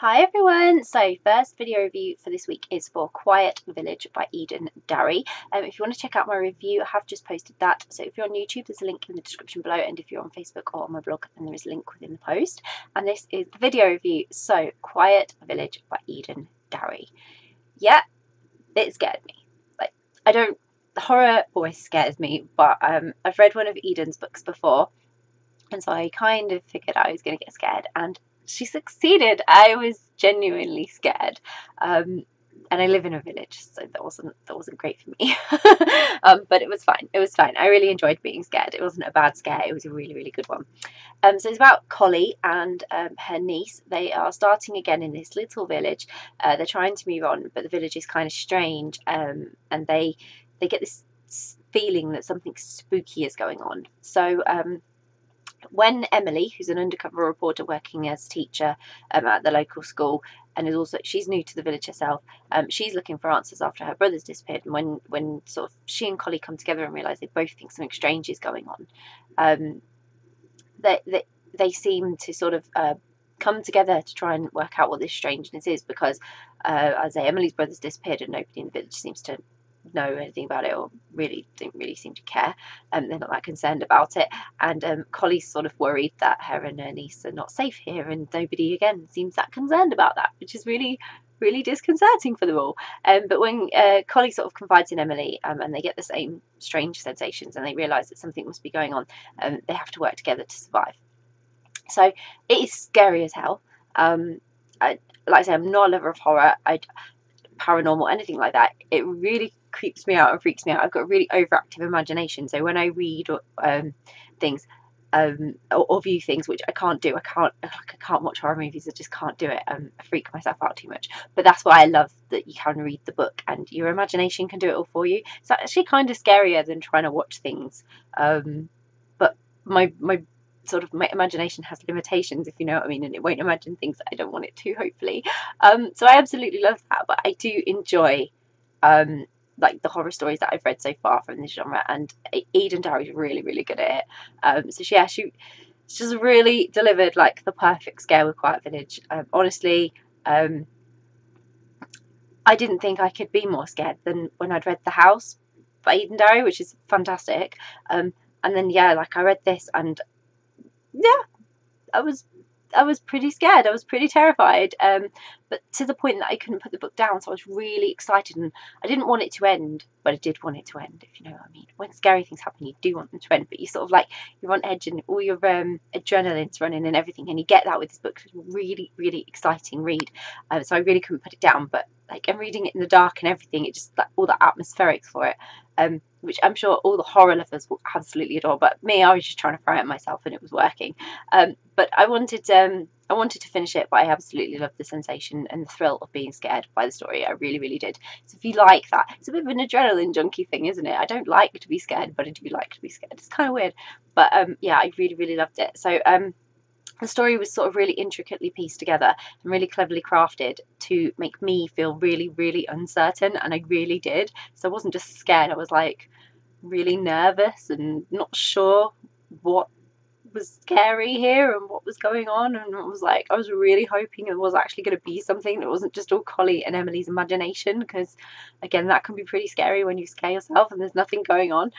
Hi everyone! So first video review for this week is for Quiet Village by Darry. If you want to check out my review, I have just posted that. So if you're on YouTube, there's a link in the description below, and if you're on Facebook or on my blog, then there is a link within the post. And this is the video review. So Quiet Village by Darry. Yeah, it scared me. Like, horror always scares me, but I've read one of Eden's books before, and so I kind of figured I was going to get scared, and she succeeded. I was genuinely scared. And I live in a village, so that wasn't great for me. But it was fine. It was fine. I really enjoyed being scared. It wasn't a bad scare. It was a really, really good one. So it's about Collie and her niece. They are starting again in this little village. They're trying to move on, but the village is kind of strange, and they get this feeling that something spooky is going on. So when Emily, who's an undercover reporter working as teacher at the local school, and she's new to the village herself, she's looking for answers after her brother's disappeared. And when sort of she and Collie come together and realise they both think something strange is going on, they seem to sort of come together to try and work out what this strangeness is, because as I say, Emily's brother's disappeared and nobody in the village seems to know anything about it, or don't really seem to care. They're not that concerned about it, and Collie's sort of worried that her and her niece are not safe here, and nobody again seems that concerned about that, which is really, really disconcerting for them all. But when Collie sort of confides in Emily, and they get the same strange sensations, and they realise that something must be going on, they have to work together to survive. So it is scary as hell. Like I say, I'm not a lover of horror, paranormal, anything like that. It really creeps me out and freaks me out. I've got a really overactive imagination, so when I read things or view things, which I can't do, I can't watch horror movies. I just can't do it. I freak myself out too much. But that's why I love that you can read the book and your imagination can do it all for you. It's actually kind of scarier than trying to watch things. But my imagination has limitations, if you know what I mean, and it won't imagine things that I don't want it to, hopefully. So I absolutely love that, but I do enjoy like the horror stories that I've read so far from this genre, and Darry is really, really good at it. So she just really delivered like the perfect scare with Quiet Village. Honestly, I didn't think I could be more scared than when I'd read The House by Darry, which is fantastic. And then like I read this, and yeah, I was pretty scared. I was pretty terrified, but to the point that I couldn't put the book down. So I was really excited, and I didn't want it to end, but I did want it to end, if you know what I mean. When scary things happen, you do want them to end, but you sort of like, you're on edge and all your adrenaline's running and everything, and you get that with this book. It's a really, really exciting read. So I really couldn't put it down, but like, I'm reading it in the dark and everything. It just, like, all the atmospherics for it, which I'm sure all the horror lovers will absolutely adore. But me, I was just trying to frighten myself, and it was working. But I wanted to finish it, but I absolutely loved the sensation and the thrill of being scared by the story. I really, really did. So if you like that, it's a bit of an adrenaline junkie thing, isn't it? I don't like to be scared, but I do like to be scared. It's kind of weird, but yeah, I really, really loved it. So the story was sort of really intricately pieced together and really cleverly crafted to make me feel really, really uncertain, and I really did. So I wasn't just scared, I was like really nervous and not sure what was scary here and what was going on, and it was like, I was really hoping it was actually going to be something that wasn't just all Collie and Emily's imagination, because again, that can be pretty scary when you scare yourself and there's nothing going on.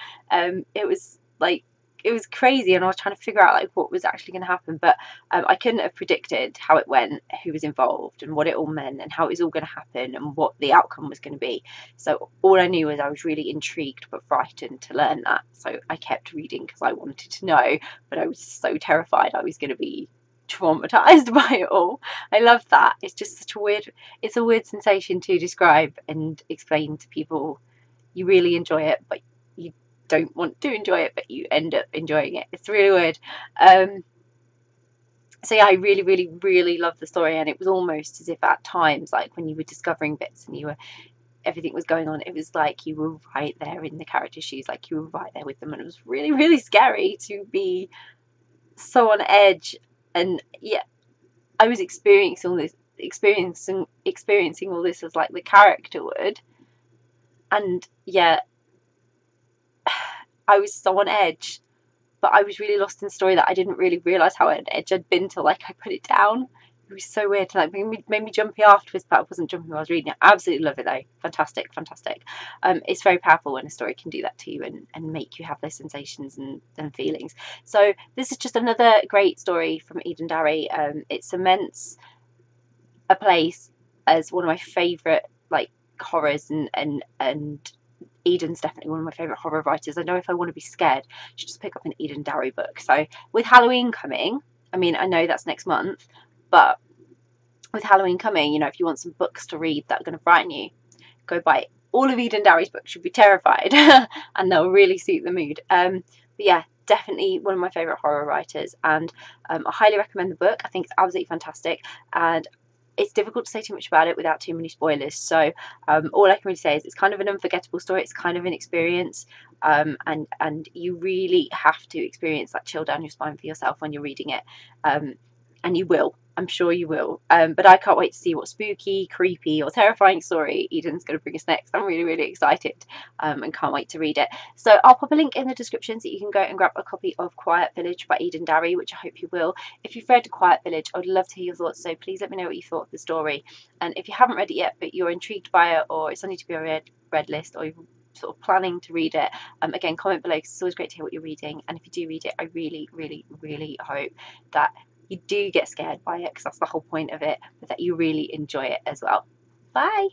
It was crazy, and I was trying to figure out like what was actually going to happen, but I couldn't have predicted how it went, who was involved, and what it all meant, and how it was all going to happen, and what the outcome was going to be. So all I knew was I was really intrigued but frightened to learn that. So I kept reading because I wanted to know, but I was so terrified I was going to be traumatized by it all. I love that. It's just such a weird sensation to describe and explain to people. You really enjoy it, but you don't want to enjoy it, but you end up enjoying it. It's really weird. So yeah, I really, really, really loved the story, and it was almost as if at times, like when you were discovering bits and everything was going on, it was like you were right there in the character's shoes, like you were right there with them, and it was really, really scary to be so on edge. And yeah, I was experiencing all this as like the character would, and yeah, I was so on edge, but I was really lost in the story that I didn't really realise how on edge I'd been till like I put it down. It was so weird. Like made me jumpy afterwards, but I wasn't jumpy while I was reading it. I absolutely love it though. Fantastic, fantastic. It's very powerful when a story can do that to you and make you have those sensations and feelings. So this is just another great story from Eden Darry. It cements a place as one of my favourite like horrors, and Eden's definitely one of my favourite horror writers. I know if I want to be scared, I should just pick up an Eden Darry book. So with Halloween coming, I mean, I know that's next month, but with Halloween coming, you know, if you want some books to read that are going to frighten you, go buy all of Eden Darry's books. You'll be terrified and they'll really suit the mood. But yeah, definitely one of my favourite horror writers, and I highly recommend the book. I think it's absolutely fantastic, and it's difficult to say too much about it without too many spoilers. So all I can really say is it's kind of an unforgettable story. It's kind of an experience, and you really have to experience that chill down your spine for yourself when you're reading it, and you will. I'm sure you will. But I can't wait to see what spooky, creepy, or terrifying story Eden's going to bring us next. I'm really, really excited, and can't wait to read it. So I'll pop a link in the description so you can go and grab a copy of Quiet Village by Eden Darry, which I hope you will. If you've read Quiet Village, I'd love to hear your thoughts. So please let me know what you thought of the story. And if you haven't read it yet, but you're intrigued by it, or it's on your to be read list, or you're sort of planning to read it, again, comment below because it's always great to hear what you're reading. And if you do read it, I really, really, really hope that you do get scared by it, because that's the whole point of it, but that you really enjoy it as well. Bye.